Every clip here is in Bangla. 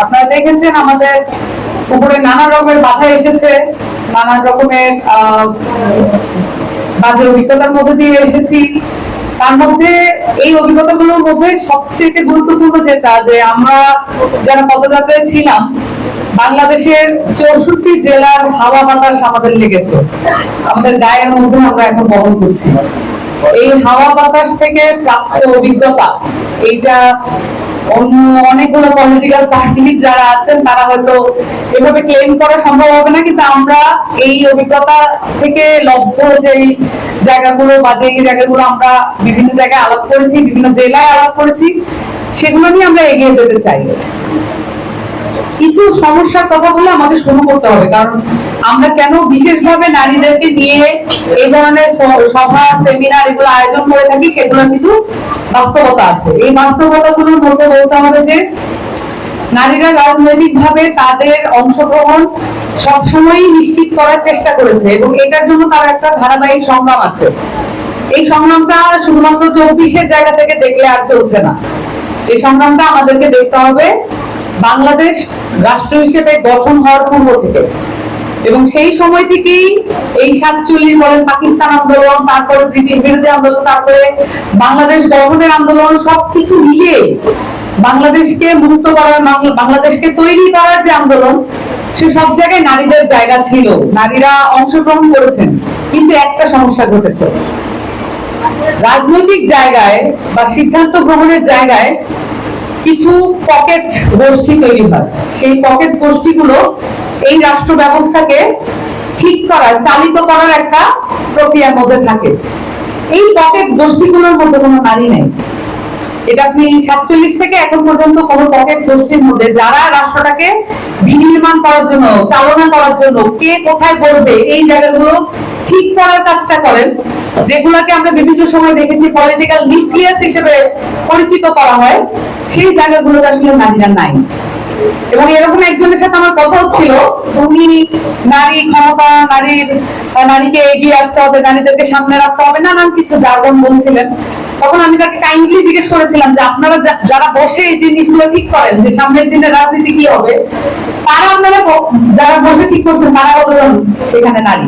আপনারা দেখেছেন আমাদের উপরে নানা রকমের বাধা এসেছে, নানা রকমের বাজে অভিজ্ঞতার মধ্যে দিয়ে এসেছি। তার মধ্যে এই অভিজ্ঞতাগুলোর মধ্যে সবচেয়ে গুরুত্বপূর্ণ যেটা, যে আমরা যারা পদযাত্রায় ছিলাম, বাংলাদেশের 64 জেলার হাওয়া বাতাস আমাদের লেগেছে, আমাদের গায়ের মধ্যে আমরা এখন বহন করছি। এই হাওয়া বাতাস থেকে প্রাপ্ত অভিজ্ঞতা, এইটা অন্য অনেকগুলো পলিটিক্যাল পার্টি যারা আছেন তারা হয়তো এভাবে ক্লেম করা সম্ভব হবে না, কিন্তু আমরা এই অভিজ্ঞতা থেকে লব্ধ যে জায়গাগুলো বা যে জায়গাগুলো আমরা বিভিন্ন জায়গায় আলাপ করেছি, বিভিন্ন জেলায় আলাপ করেছি, সেগুলো নিয়ে আমরা এগিয়ে যেতে চাই। কিছু সমস্যার কথা বলে আমাদের শুরু করতে হবে, কারণ আমরা কেন বিশেষভাবে নারীদেরকে নিয়ে এই ধরনের সভা সেমিনার এগুলো আয়োজন করে থাকি, সেগুলোর কিছু বাস্তবতা আছে। এই বাস্তবতাগুলোর মধ্যে বলতে হবে যে নারীরা রাজনৈতিকভাবে তাদের অংশগ্রহণ সবসময়ই নিশ্চিত করার চেষ্টা করেছে, এবং এটার জন্য তার একটা ধারাবাহিক সংগ্রাম আছে। এই সংগ্রামটা শুধুমাত্র 24-এর জায়গা থেকে দেখলে আর চলছে না। এই সংগ্রামটা আমাদেরকে দেখতে হবে বাংলাদেশ রাষ্ট্র হিসেবে গঠন হওয়ার পূর্ব থেকে, এবং সেই সময় থেকেই এই 47 বলেন, পাকিস্তান আন্দোলন, তারপরে ব্রিটিশ বিরোধী আন্দোলন, তারপরে বাংলাদেশ গঠনের আন্দোলন, সবকিছু মিলিয়ে বাংলাদেশকে মুক্ত করার, বাংলাদেশকে তৈরি করার যে আন্দোলন, সে সব জায়গায় নারীদের জায়গা ছিল, নারীরা অংশগ্রহণ করেছেন। কিন্তু একটা সমস্যা ঘটেছে, রাজনৈতিক জায়গায় বা সিদ্ধান্ত গ্রহণের জায়গায় কিছু পকেট গোষ্ঠী তৈরি হয়। সেই পকেট গোষ্ঠীগুলো এই রাষ্ট্র ব্যবস্থাকে ঠিক করার, চালিত করার একটা প্রক্রিয়ার মধ্যে থাকে। এই পকেট গোষ্ঠীগুলোর মধ্যে কোনো নারী নেই। এটা আপনি 47 থেকে এখন পর্যন্ত কোনো পকেট গোষ্ঠীর মধ্যে যারা রাষ্ট্রটাকে বিনির্মাণ করার জন্য, চালনা করার জন্য কে কোথায় বসবে এই জায়গাগুলো ঠিক করার কাজটা করেন, যেগুলোকে আমরা বিভিন্ন সময় দেখেছি পলিটিক্যাল নিউক্লিয়াস হিসেবে পরিচিত করা হয়, সেই জায়গাগুলোতে আসলে নারীরা নাই। এবং এরকম একজনের সাথে আমার কথা হচ্ছিল, উনি নারী ক্ষমতা, নারীকে এগিয়ে আসতে হবে, নারীদেরকে সামনে রাখতে হবে, নানান কিছু জার্গন বলছিলেন। তখন আমি তাকে কাইন্ডলি জিজ্ঞেস করেছিলাম যে আপনারা যারা বসে এই জিনিসগুলো ঠিক করেন যে সামনের দিনে রাজনীতি কি হবে, তারা আপনারা যারা বসে ঠিক করছেন তারা কতজন সেখানে নারী?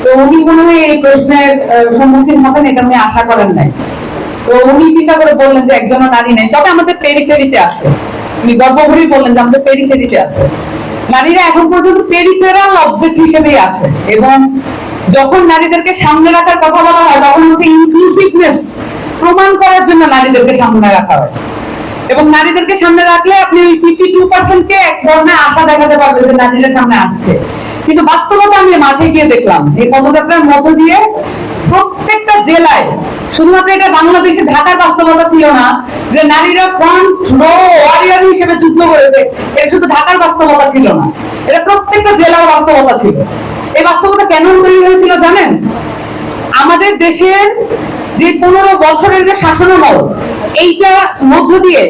তো উনি মনে হয় এই প্রশ্নের সম্মুখীন হবেন এটা উনি আশা করেন নাই। তো উনি চিন্তা করে বললেন যে একজনও নারী নেই, তবে আমাদের পেরিফেরিতে আছে। উনি গর্বভরি বললেন যে আমাদের পেরিফেরিতে আছে। নারীরা এখন পর্যন্ত পেরিফেরাল অবজেক্ট হিসেবেই আছে, এবং যখন নারীদেরকে সামনে রাখার কথা বলা হয় তখন হচ্ছে ইনক্লুসিভনেস প্রমাণ করার জন্য নারীদেরকে সামনে রাখা হয়। এবং নারীদেরকে সামনে রাখলে আপনি 52%-কে এক ধরনের আশা দেখাতে পারবেন যে নারীরা সামনে আসছে। কিন্তু বাস্তবতা আমি মাঠে গিয়ে দেখলাম এই পদযাত্রার মধ্য দিয়ে প্রত্যেকটা জেলায়, শুধুমাত্র এটা বাংলাদেশে ঢাকার বাস্তবতা ছিল না যে নারীরা ফ্রন্ট রো ওয়ারিয়র হিসেবে যুদ্ধ করেছে, এটা শুধু ঢাকার বাস্তবতা ছিল না, এটা প্রত্যেকটা জেলার বাস্তবতা ছিল। এই বাস্তবতা কেন তৈরি হয়েছিল জানেন? আমাদের দেশের যে 15 বছরের যে শাসনামল, এইটা মধ্য দিয়ে